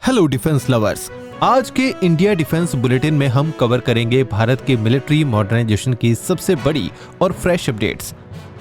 Hello defence lovers. आज के India defence bulletin में हम कवर करेंगे भारत के मिलिट्री मॉडर्नाइजेशन की सबसे बड़ी और फ्रेश अपडेट्स।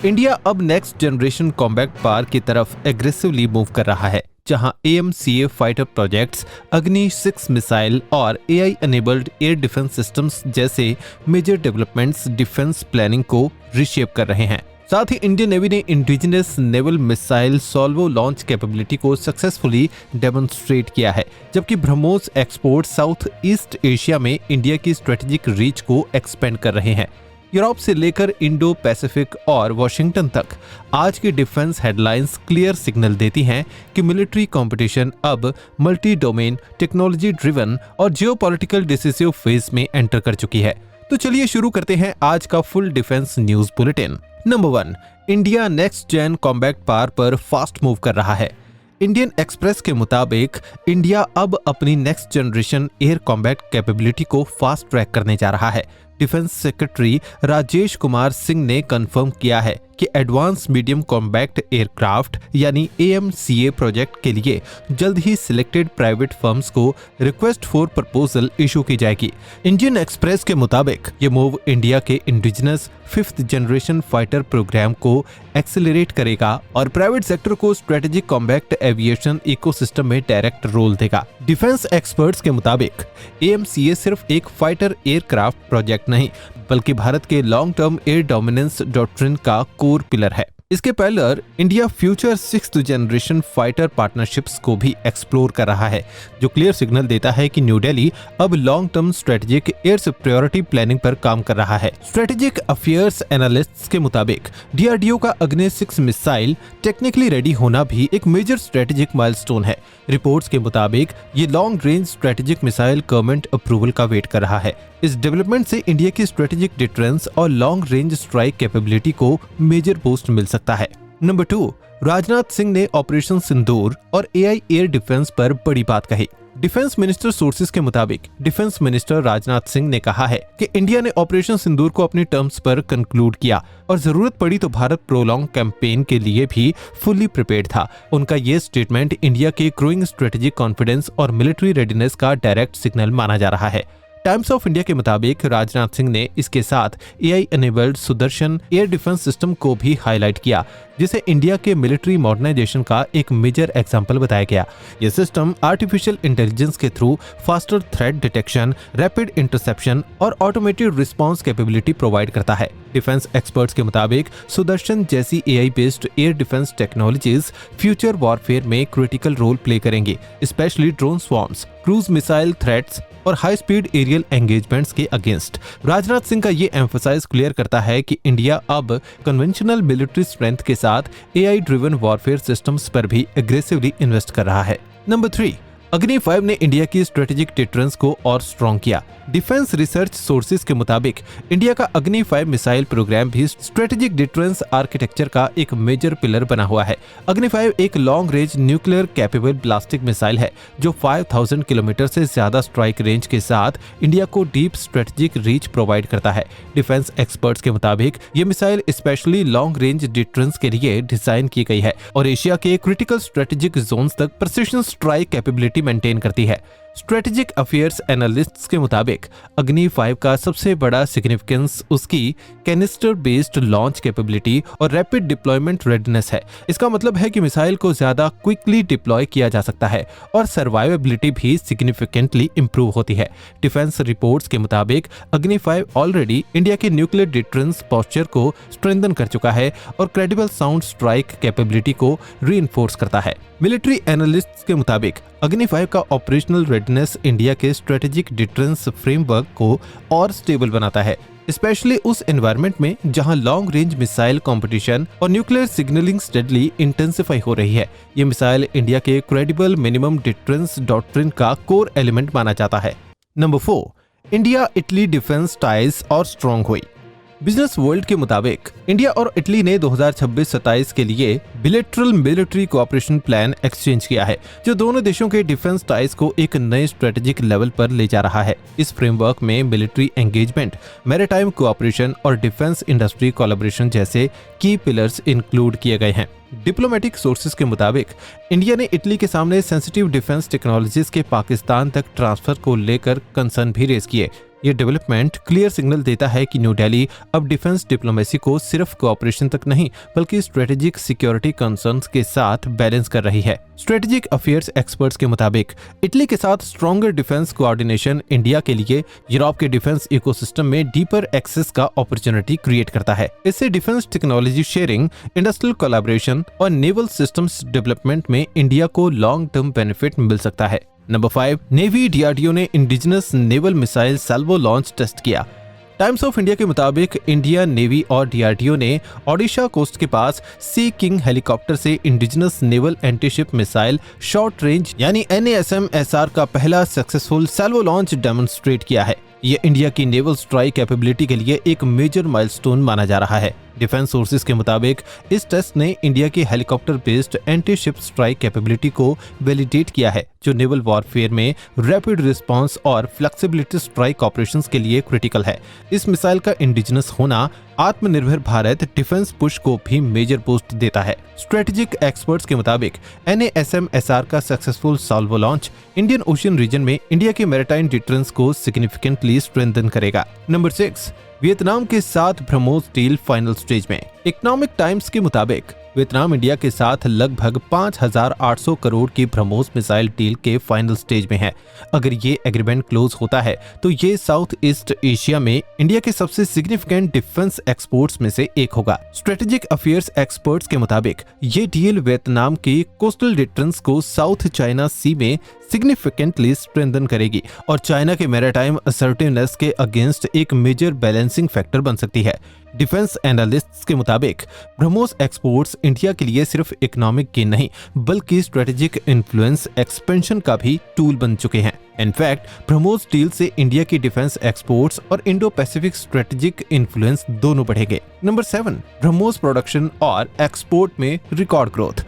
इंडिया अब नेक्स्ट जनरेशन कॉम्बैट पावर की तरफ एग्रेसिवली मूव कर रहा है, जहां AMCA फाइटर प्रोजेक्ट्स, अग्नि 6 मिसाइल और AI enabled air defence systems जैसे मेजर डेवलपमेंट्स डिफेंस प्लानिंग को रिशेप कर रहे हैं। साथ ही इंडियन नेवी ने indigenous naval missile salvo launch capability को सक्सेसफुली डेमोन्स्ट्रेट किया है, जबकि BrahMos export South East Asia में इंडिया की स्ट्रेटेजिक रीच को एक्सपेंड कर रहे हैं। यूरोप से लेकर इंडो पैसिफिक और वॉशिंगटन तक आज की डिफेंस हेडलाइंस क्लियर सिग्नल देती हैं कि मिलिट्री कंपटीशन अब मल्टी डोमेन, टेक्नोलॉजी ड्रिवन और जियोपॉलिटिकल डिसिसिव फेज में एंटर कर चुकी है। तो चलिए शुरू करते हैं आज का full defence news bulletin. Number 1, India next gen combat power पर फास्ट मूव कर रहा है। इंडियन एक्सप्रेस के मुताबिक इंडिया अब अपनी next generation air combat capability को फास्ट ट्रैक करने जा रहा है। डिफेंस सेक्रेटरी राजेश कुमार सिंह ने कंफर्म किया है कि एडवांस मीडियम कॉम्बैट एयरक्राफ्ट यानी AMCA प्रोजेक्ट के लिए जल्द ही सिलेक्टेड प्राइवेट फर्म्स को रिक्वेस्ट फॉर प्रपोजल इशू की जाएगी। इंडियन एक्सप्रेस के मुताबिक ये मूव इंडिया के indigenous 5th generation fighter program को एक्सेलरेट करेगा और प्राइवेट सेक्टर को स्ट्रेटेजिक कॉम्बैट एविएशन इकोसिस्टम में डायरेक्ट रोल देगा। डिफेंस एक्सपर्ट्स के मुताबिक AMCA सिर्फ एक फाइटर एयरक्राफ्ट प्रोजेक्ट नहीं, बल्कि भारत के long term air dominance doctrine का कोर पिलर है। इसके parallel India future 6th generation fighter partnerships को भी एक्सप्लोर कर रहा है, जो क्लियर सिग्नल देता है कि न्यू दिल्ली अब long term strategic air security planning पर काम कर रहा है। स्ट्रेटेजिक अफेयर्स एनालिस्ट्स के मुताबिक DRDO का अग्नि 6 मिसाइल टेक्निकली रेडी होना भी एक मेजर स्ट्रेटेजिक माइलस्टोन है। रिपोर्ट्स के मुताबिक ये long range strategic missile government approval का वेट कर रहा है। इस डेवलपमेंट से इंडिया की स्ट्रेटेजिक डिफरेंस और लॉन्ग रेंज स्ट्राइक कैपेबिलिटी को मेजर बूस्ट मिल सकता है। नंबर 2, राजनाथ सिंह ने ऑपरेशन सिंदूर और AI एयर डिफेंस पर बड़ी बात कही। डिफेंस मिनिस्टर सोर्सेज के मुताबिक डिफेंस मिनिस्टर राजनाथ सिंह ने कहा है कि इंडिया ने ऑपरेशन सिंदूर को अपनी टर्म्स पर कंक्लूड किया और जरूरत पड़ी तो भारत प्रोलॉन्ग कैंपेन के लिए भी फुली प्रिपेयर्ड था। उनका ये स्टेटमेंट इंडिया के ग्रोइंग स्ट्रेटेजिक कॉन्फिडेंस और मिलिट्री रेडीनेस का डायरेक्ट सिग्नल माना जा रहा है। टाइम्स ऑफ इंडिया के मुताबिक राजनाथ सिंह ने इसके साथ AI enabled Sudarshan air defence system को भी हाईलाइट किया, जिसे इंडिया के मिलिट्री मॉडर्नाइजेशन का एक मेजर एग्जांपल बताया गया। यह सिस्टम आर्टिफिशियल इंटेलिजेंस के through faster threat detection, rapid interception और ऑटोमेटेड रिस्पांस कैपेबिलिटी प्रोवाइड करता है। डिफेंस एक्सपर्ट्स के मुताबिक सुदर्शन जैसी AI based air defence technologies future warfare में क्रिटिकल रोल प्ले करेंगी, specially drone swarms, cruise missile threats और हाई स्पीड एरियल एंगेजमेंट्स के अगेंस्ट। राजनाथ सिंह का ये एम्फसाइज क्लियर करता है कि इंडिया अब कन्वेंशनल मिलिट्री स्ट्रेंथ के साथ AI ड्रिवन वॉरफेयर सिस्टम्स पर भी एग्रेसिवली इन्वेस्ट कर रहा है। नंबर 3, अग्नि 5 ने इंडिया की स्ट्रेटेजिक डिफरेंस को और स्ट्रॉन्ग किया। डिफेंस रिसर्च सोर्सेज के मुताबिक इंडिया का अग्नि 5 मिसाइल प्रोग्राम भी स्ट्रेटेजिक डिफरेंस आर्किटेक्चर का एक मेजर पिलर बना हुआ है। अग्नि 5 एक long range nuclear capable ballistic missile है, जो 5000 किलोमीटर से ज्यादा स्ट्राइक रेंज के साथ इंडिया को डीप स्ट्रेटेजिक रीच प्रोवाइड करता है। डिफेंस एक्सपर्ट्स के मुताबिक ये missile specially long range difference के लिए डिजाइन की गई है और एशिया के क्रिटिकल स्ट्रेटेजिक जोन्स तक प्रिसिशन स्ट्राइक कैपेबिलिटी मेंटेन करती है। स्ट्रेटेजिक अफेयर्स एनालिस्ट्स के मुताबिक अग्नि 5 का सबसे बड़ा सिग्निफिकेंस उसकी कैनिस्टर बेस्ड लॉन्च कैपेबिलिटी और रैपिड डिप्लॉयमेंट रेडीनेस है। इसका मतलब है कि मिसाइल को ज्यादा क्विकली डिप्लॉय किया जा सकता है और सर्वाइवेबिलिटी भी सिग्निफिकेंटली इंप्रूव होती है। डिफेंस रिपोर्ट्स के मुताबिक अग्नि 5 ऑलरेडी इंडिया के न्यूक्लियर डिफरेंस पोस्चर को स्ट्रेंथन कर चुका है और क्रेडिबल साउंड स्ट्राइक कैपेबिलिटी को रीइंफोर्स करता है। मिलिट्री एनालिस्ट्स के मुताबिक अग्नि 5 का ऑपरेशनल रेडीनेस इंडिया के स्ट्रेटेजिक डिफरेंस फ्रेमवर्क को और स्टेबल बनाता है, स्पेशली उस एनवायरनमेंट में जहां लॉन्ग रेंज मिसाइल कंपटीशन और न्यूक्लियर सिग्नलिंग स्टेडली इंटेंसिफाई हो रही है। ये मिसाइल इंडिया के क्रेडिबल मिनिमम डिफरेंस डॉक्ट्रिन का कोर एलिमेंट माना जाता है। Number 4, India Italy defence ties और स्ट्रॉन्ग हुई। बिजनेस वर्ल्ड के मुताबिक इंडिया और इटली ने 2026-27 के लिए bilateral military cooperation plan exchange किया है, जो दोनों देशों के डिफेंस टाइज को एक नए स्ट्रेटेजिक लेवल पर ले जा रहा है। इस फ्रेमवर्क में मिलिट्री एंगेजमेंट, मैरीटाइम कोऑपरेशन और डिफेंस इंडस्ट्री कोलैबोरेशन जैसे की पिलर्स इंक्लूड किए गए हैं। डिप्लोमेटिक सोर्सेज के मुताबिक इंडिया ने इटली के सामने सेंसिटिव डिफेंस टेक्नोलॉजीज के पाकिस्तान तक ट्रांसफर को लेकर कंसर्न भी रेज किए। ये डेवलपमेंट क्लियर सिग्नल देता है कि न्यू दिल्ली अब डिफेंस डिप्लोमेसी को सिर्फ कोऑपरेशन तक नहीं बल्कि स्ट्रेटेजिक सिक्योरिटी कंसर्न्स के साथ बैलेंस कर रही है। स्ट्रेटेजिक अफेयर्स एक्सपर्ट्स के मुताबिक इटली के साथ स्ट्रॉन्गर डिफेंस कोऑर्डिनेशन इंडिया के लिए यूरोप के डिफेंस इकोसिस्टम में डीपर एक्सेस का अपॉर्चुनिटी क्रिएट करता है। इससे defence technology sharing, industrial collaboration और नेवल सिस्टम्स डेवलपमेंट में इंडिया को लॉन्ग टर्म बेनिफिट मिल सकता है। नंबर 5, नेवी डीआरडीओ ने indigenous naval missile salvo launch test किया। टाइम्स ऑफ इंडिया के मुताबिक इंडियन नेवी और डीआरडीओ ने ओडिशा कोस्ट के पास सी किंग हेलीकॉप्टर से indigenous naval antiship missile short range यानी NASM-SR का पहला सक्सेसफुल सैल्वो लॉन्च डेमोन्स्ट्रेट किया है। ये इंडिया की नेवल स्ट्राइक कैपेबिलिटी के लिए एक मेजर माइलस्टोन माना जा रहा है। डिफेंस सोर्सेज के मुताबिक इस टेस्ट ने इंडिया की helicopter based anti ship strike capability को वैलिडेट किया है, जो नेवल वॉरफेयर में रैपिड रिस्पांस और फ्लेक्सिबिलिटी स्ट्राइक ऑपरेशंस के लिए क्रिटिकल है। इस मिसाइल का इंडिजिनस होना आत्मनिर्भर भारत डिफेंस पुश को भी मेजर बूस्ट देता है। स्ट्रेटेजिक एक्सपर्ट्स के मुताबिक NASM-SR का successful salvo launch Indian Ocean region में इंडिया के मैरीटाइम डिफेंस को सिग्निफिकेंटली स्ट्रेंथन करेगा। नंबर 6, वियतनाम के साथ ब्रह्मोस डील फाइनल स्टेज में। इकोनॉमिक टाइम्स के मुताबिक वियतनाम इंडिया के साथ लगभग 5,800 करोड़ की ब्रह्मोस मिसाइल डील के फाइनल स्टेज में है। अगर ये एग्रीमेंट क्लोज होता है तो ये साउथ ईस्ट एशिया में इंडिया के सबसे सिग्निफिकेंट डिफेंस एक्सपोर्ट्स में से एक होगा। स्ट्रेटेजिक अफेयर्स एक्सपर्ट्स के मुताबिक ये डील वियतनाम की कोस्टल डिफेंस को साउथ चाइना सी में सिग्निफिकेंटली स्ट्रेंथन करेगी और चाइना के मैरीटाइम असर्टिवनेस के अगेंस्ट एक मेजर बैलेंसिंग फैक्टर बन सकती है। डिफेंस एनालिस्ट्स के मुताबिक ब्रह्मोस एक्सपोर्ट्स इंडिया के लिए सिर्फ इकोनॉमिक गेन नहीं बल्कि स्ट्रेटेजिक इन्फ्लुएंस एक्सपेंशन का भी टूल बन चुके हैं। इनफैक्ट ब्रह्मोस डील से इंडिया की डिफेंस एक्सपोर्ट्स और इंडो पैसिफिक स्ट्रेटेजिक इन्फ्लुएंस दोनों बढ़ेंगे। नंबर 7, ब्रह्मोस प्रोडक्शन और एक्सपोर्ट में रिकॉर्ड ग्रोथ।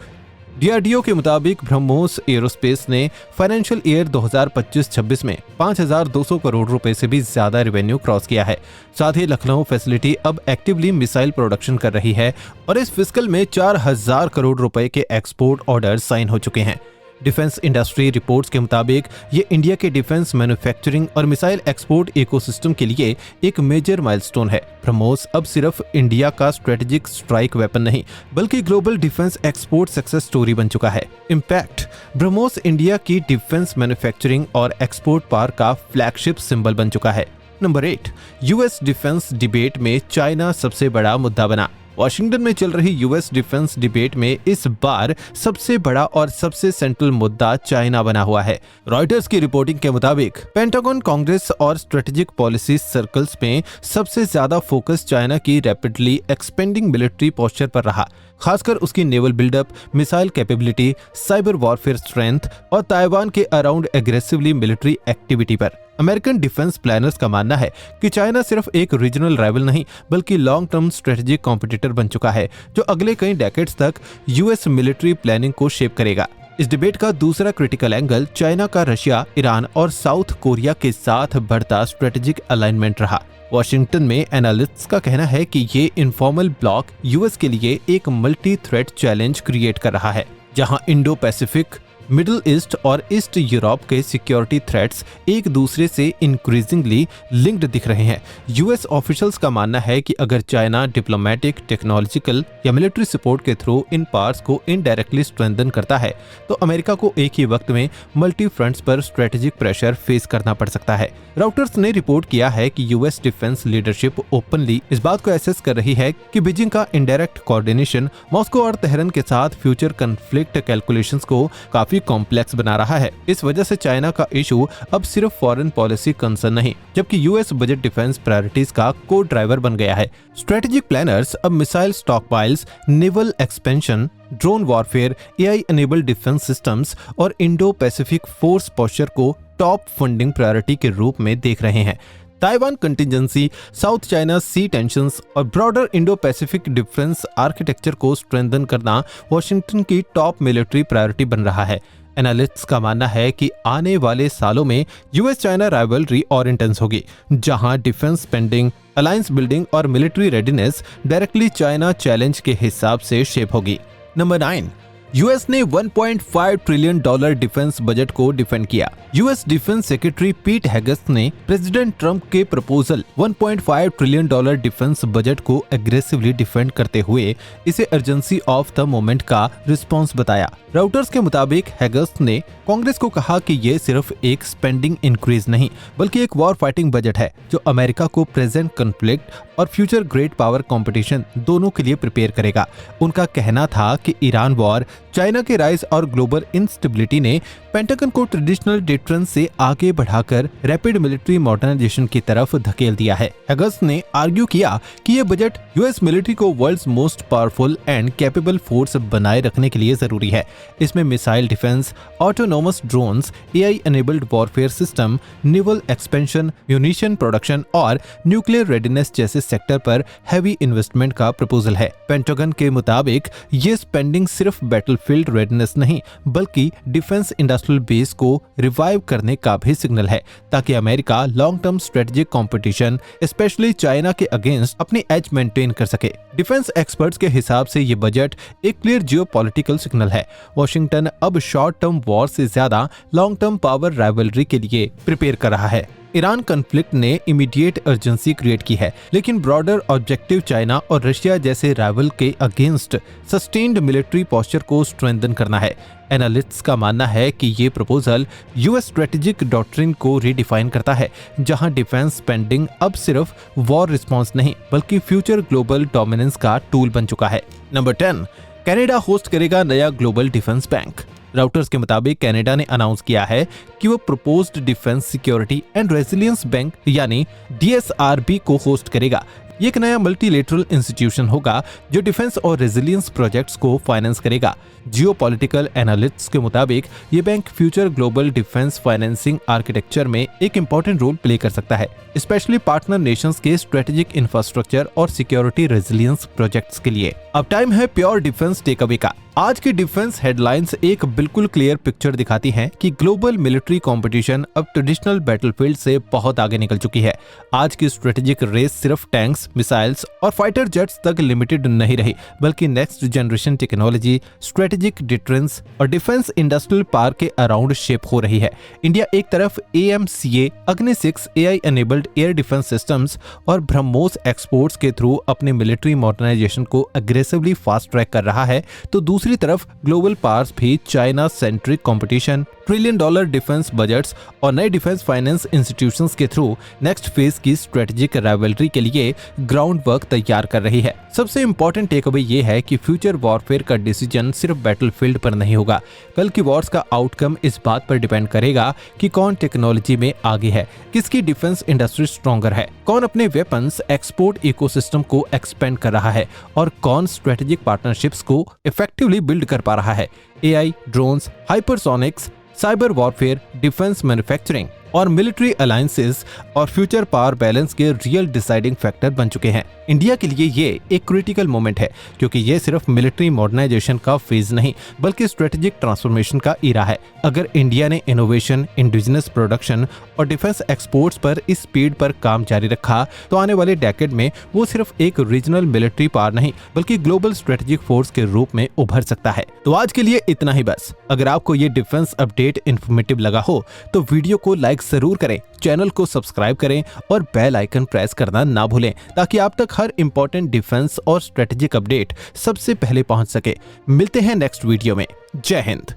डीआरडीओ के मुताबिक ब्रह्मोस एरोस्पेस ने फाइनेंशियल ईयर 2025-26 में 5,200 करोड़ रुपए से भी ज्यादा रेवेन्यू क्रॉस किया है। साथ ही लखनऊ फैसिलिटी अब एक्टिवली मिसाइल प्रोडक्शन कर रही है और इस फिस्कल में 4,000 करोड़ रुपए के एक्सपोर्ट ऑर्डर साइन हो चुके हैं। डिफेंस इंडस्ट्री रिपोर्ट्स के मुताबिक ये इंडिया के डिफेंस मैन्युफैक्चरिंग और मिसाइल एक्सपोर्ट इकोसिस्टम के लिए एक मेजर माइलस्टोन है। ब्रह्मोस अब सिर्फ इंडिया का स्ट्रेटेजिक स्ट्राइक वेपन नहीं बल्कि global defence export success story बन चुका है। इम्पैक्ट ब्रह्मोस इंडिया की डिफेंस मैन्युफैक्चरिंग और एक्सपोर्ट पावर का फ्लैगशिप सिंबल बन चुका है। नंबर 8, यूएस डिफेंस डिबेट में चाइना सबसे बड़ा मुद्दा बना। वाशिंगटन में चल रही यूएस डिफेंस डिबेट में इस बार सबसे बड़ा और सबसे सेंट्रल मुद्दा चाइना बना हुआ है। रॉयटर्स की रिपोर्टिंग के मुताबिक पेंटागन, कांग्रेस और स्ट्रेटेजिक पॉलिसी सर्कल्स में सबसे ज्यादा फोकस चाइना की रैपिडली एक्सपेंडिंग मिलिट्री पोस्चर पर रहा, खासकर उसकी naval buildup, missile capability, cyber warfare strength और ताइवान के अराउंड एग्रेसिवली मिलिट्री एक्टिविटी पर। अमेरिकन डिफेंस प्लानर्स का मानना है कि चाइना सिर्फ एक रीजनल राइवल नहीं बल्कि लॉन्ग टर्म स्ट्रेटेजिक कॉम्पिटिटर बन चुका है, जो अगले कई डेकेड्स तक यूएस मिलिट्री प्लानिंग को शेप करेगा। इस डिबेट का दूसरा क्रिटिकल एंगल चाइना का रशिया, ईरान और साउथ कोरिया के साथ बढ़ता स्ट्रेटेजिक अलाइनमेंट रहा। वाशिंगटन में एनालिस्ट्स का कहना है कि ये इनफॉर्मल ब्लॉक यूएस के लिए एक मल्टी थ्रेट चैलेंज क्रिएट कर रहा है, जहां इंडो पैसिफिक, मिडिल ईस्ट और ईस्ट यूरोप के सिक्योरिटी थ्रेट्स एक दूसरे से इंक्रीजिंगली लिंक्ड दिख रहे हैं। यूएस ऑफिशियल्स का मानना है कि अगर चाइना डिप्लोमेटिक, टेक्नोलॉजिकल या मिलिट्री सपोर्ट के थ्रू इन पावर्स को इनडायरेक्टली स्ट्रेंथन करता है तो अमेरिका को एक ही वक्त में मल्टी फ्रंट्स पर स्ट्रेटेजिक प्रेशर फेस करना पड़ सकता है। राउटर्स ने रिपोर्ट किया है कि यूएस डिफेंस लीडरशिप ओपनली इस बात को एसेस कर रही है कि बीजिंग का इनडायरेक्ट कोऑर्डिनेशन मॉस्को और तेहरान के साथ फ्यूचर कॉन्फ्लिक्ट कैलकुलेशंस को काफी कॉम्प्लेक्स बना रहा है। इस वजह से चाइना का इशू अब सिर्फ फॉरेन पॉलिसी कंसर्न नहीं जबकि यूएस बजट डिफेंस प्रायोरिटीज का को ड्राइवर बन गया है। स्ट्रेटेजिक प्लानर्स अब missile stockpiles, naval expansion, drone warfare, AI enabled defence systems और इंडो पैसिफिक फोर्स पोस्चर को टॉप फंडिंग प्रायोरिटी के रूप में देख रहे हैं। Taiwan contingency, South China Sea tensions और broader Indo Pacific defence architecture को स्ट्रेंथन करना वॉशिंगटन की टॉप मिलिट्री प्रायोरिटी बन रहा है। एनालिस्ट्स का मानना है कि आने वाले सालों में यूएस चाइना राइवलरी और इंटेंस होगी, जहां डिफेंस स्पेंडिंग, अलायंस बिल्डिंग और military readiness directly China challenge के हिसाब से शेप होगी। नंबर 9, यूएस ने $1.5 ट्रिलियन डिफेंस बजट को डिफेंड किया। यूएस डिफेंस सेक्रेटरी पीट हेगेस ने प्रेसिडेंट ट्रंप के प्रपोजल $1.5 ट्रिलियन डिफेंस बजट को एग्रेसिवली डिफेंड करते हुए इसे अर्जेंसी ऑफ द मोमेंट का रिस्पॉन्स बताया। राउटर्स के मुताबिक हेगेस ने कांग्रेस को कहा कि ये सिर्फ एक स्पेंडिंग इंक्रीज नहीं बल्कि एक वॉर फाइटिंग बजट है जो अमेरिका को प्रेजेंट कॉन्फ्लिक्ट और फ्यूचर ग्रेट पावर कंपटीशन दोनों के लिए प्रिपेयर करेगा। उनका कहना था कि ईरान वॉर, चाइना के राइज और ग्लोबल इंस्टेबिलिटी ने पेंटागन को ट्रेडिशनल डिफेंस से आगे बढ़ाकर रैपिड मिलिट्री मॉडर्नाइजेशन की तरफ धकेल दिया है। हेगेस ने आर्ग्यू किया कि यह बजट यूएस मिलिट्री को world's most powerful and capable force बनाए रखने के लिए जरूरी है। इसमें missile defence, autonomous drones, AI enabled warfare system, naval expansion, munition production और न्यूक्लियर रेडीनेस जैसे सेक्टर पर हैवी इन्वेस्टमेंट का प्रपोजल है। पेंटागन के मुताबिक ये स्पेंडिंग सिर्फ बैटलफील्ड रेडीनेस नहीं बल्कि डिफेंस इंडस्ट्रियल बेस को रिवाइव करने का भी सिग्नल है, ताकि America long term strategic competition specially China के अगेंस्ट अपनी एज मेंटेन कर सके। डिफेंस एक्सपर्ट्स के हिसाब से ये बजट एक क्लियर जियोपॉलिटिकल सिग्नल है। वॉशिंगटन अब शॉर्ट टर्म वॉर से ज्यादा लॉन्ग टर्म पावर राइवलरी के लिए प्रिपेयर कर रहा है। ईरान कॉन्फ्लिक्ट ने इमीडिएट अर्जेंसी क्रिएट की है, लेकिन ब्रॉडर ऑब्जेक्टिव चाइना और रशिया जैसे राइवल के अगेंस्ट सस्टेन्ड मिलिट्री पोस्चर को स्ट्रेंथन करना है। एनालिस्ट्स का मानना है कि ये प्रपोजल यूएस स्ट्रेटेजिक डॉक्ट्रिन को रीडिफाइन करता है, जहां डिफेंस स्पेंडिंग अब सिर्फ वॉर रिस्पॉन्स नहीं बल्कि फ्यूचर ग्लोबल डोमिनेंस का टूल बन चुका है। नंबर 10, कनाडा होस्ट करेगा नया ग्लोबल डिफेंस बैंक। राउटर्स के मुताबिक कनाडा ने अनाउंस किया है कि वो proposed defence security and resilience bank यानी DSRB को होस्ट करेगा। ये एक नया मल्टीलेटरल इंस्टीट्यूशन होगा जो डिफेंस और रेजिलियंस प्रोजेक्ट्स को फाइनेंस करेगा। जियोपॉलिटिकल एनालिस्ट्स के मुताबिक ये bank future global defence financing architecture में एक इंपॉर्टेंट रोल प्ले कर सकता है, स्पेशली पार्टनर नेशंस के स्ट्रेटेजिक इंफ्रास्ट्रक्चर और सिक्योरिटी रेजिलियंस प्रोजेक्ट्स के लिए। अब टाइम है प्योर डिफेंस टेकअवे का। आज की डिफेंस हेडलाइंस एक बिल्कुल क्लियर पिक्चर दिखाती हैं कि ग्लोबल मिलिट्री कंपटीशन अब ट्रेडिशनल बैटलफील्ड से बहुत आगे निकल चुकी है। आज की स्ट्रेटेजिक रेस सिर्फ टैंक्स, मिसाइल्स और फाइटर जेट्स तक लिमिटेड नहीं रही, बल्कि next generation technology, strategic defence और डिफेंस इंडस्ट्रियल पार्क के अराउंड शेप हो रही है। इंडिया एक तरफ AMCA, अग्नि 6 AI enabled air defence systems और ब्रह्मोस एक्सपोर्ट्स के थ्रू अपने मिलिट्री मॉडर्नाइजेशन को एग्रेसिवली फास्ट ट्रैक कर रहा है, तो दूसरी तरफ ग्लोबल पावर्स भी China centric competition, $1 trillion defence budgets और नए डिफेंस फाइनेंस इंस्टीट्यूशंस के थ्रू नेक्स्ट फेज की स्ट्रेटेजिक राइवलरी के लिए ग्राउंड वर्क तैयार कर रही है। सबसे इंपॉर्टेंट टेकअवे ये है कि फ्यूचर वॉरफेयर का डिसीजन सिर्फ बैटलफील्ड पर नहीं होगा, बल्कि वॉर्स का आउटकम इस बात पर डिपेंड करेगा कि कौन टेक्नोलॉजी में आगे है, किसकी डिफेंस इंडस्ट्री स्ट्रॉन्गर है, कौन अपने वेपन्स एक्सपोर्ट इकोसिस्टम को एक्सपेंड कर रहा है और कौन स्ट्रेटेजिक पार्टनरशिप्स को इफेक्टिवली बिल्ड कर पा रहा है। AI, drones, hypersonics, cyber warfare, defence manufacturing और मिलिट्री अलायंसेस और फ्यूचर पावर बैलेंस के रियल डिसाइडिंग फैक्टर बन चुके हैं। इंडिया के लिए ये एक क्रिटिकल मोमेंट है, क्योंकि ये सिर्फ मिलिट्री मॉडर्नाइजेशन का फेज नहीं बल्कि स्ट्रेटेजिक ट्रांसफॉर्मेशन का इरा है। अगर इंडिया ने इनोवेशन, इंडिजिनस प्रोडक्शन और डिफेंस एक्सपोर्ट्स पर इस स्पीड पर काम जारी रखा, तो आने वाले डेकेड में वो सिर्फ एक रीजनल मिलिट्री पावर नहीं बल्कि ग्लोबल स्ट्रेटेजिक फोर्स के रूप में उभर सकता है। तो आज के लिए इतना ही बस। अगर आपको ये डिफेंस अपडेट इन्फॉर्मेटिव लगा हो तो वीडियो को लाइक जरूर करें, चैनल को सब्सक्राइब करें और बेल आइकन प्रेस करना ना भूलें, ताकि आप तक हर इंपॉर्टेंट डिफेंस और स्ट्रेटेजिक अपडेट सबसे पहले पहुंच सके। मिलते हैं नेक्स्ट वीडियो में। जय हिंद।